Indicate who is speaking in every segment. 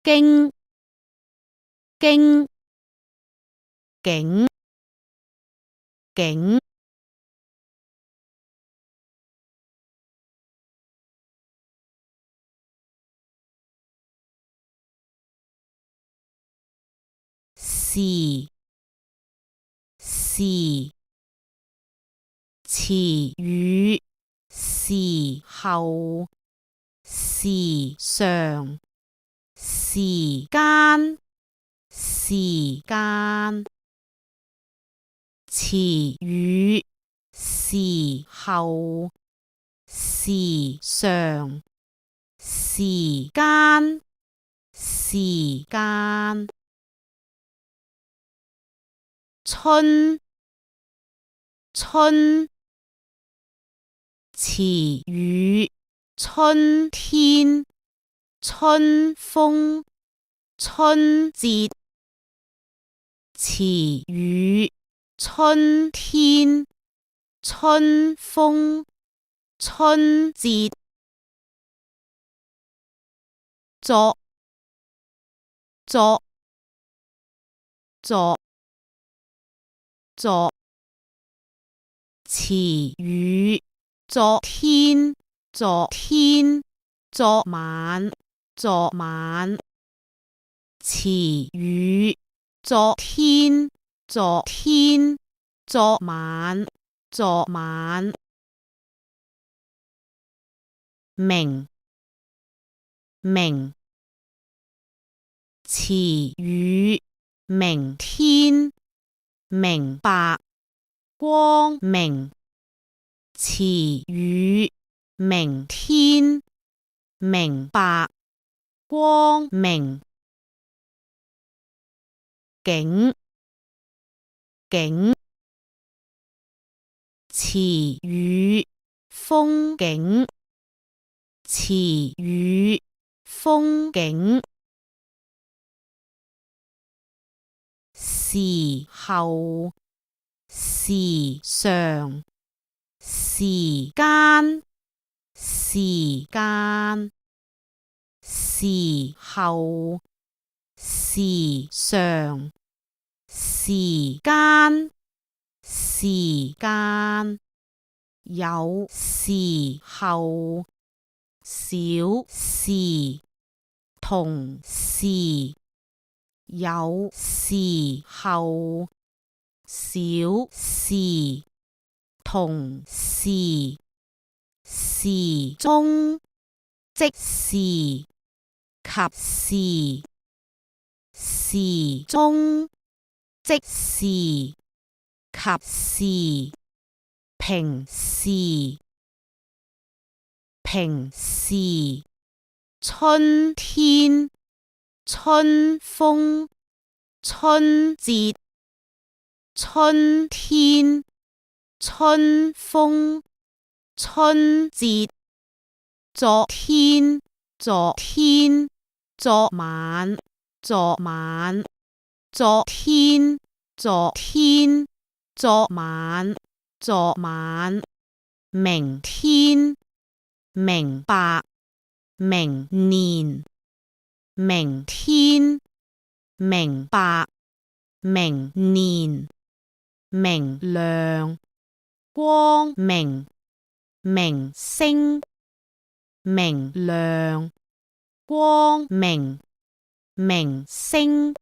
Speaker 1: 經經景景時時詞語時候時常時間時間詞語時候時常時間時間春春詞語春天春風春節詞語春天春風春節作作作作詞語昨天昨天昨晚昨晚詞語昨天昨天昨晚昨晚明明詞語明天明白光明詞語明天明白光明景景詞語風景詞語風景時候時常時間時間時候時常時間時間有時候小時同時有時候小時同時時鐘即時及時時鐘即時及時平時平時春天春風春節春天春風春節昨天昨天昨晚昨晚昨天昨天昨晚昨晚明天明白明年明天明白明年明亮光明明星明亮光明明星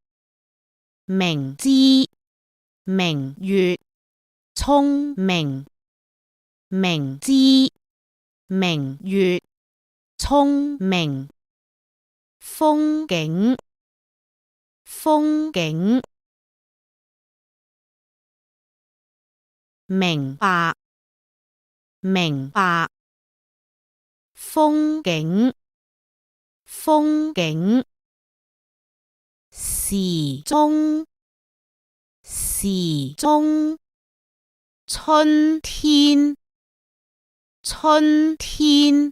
Speaker 1: 明知明月聰明明知明月聰明風景風景明白明白風景風景時鐘時鐘春天春天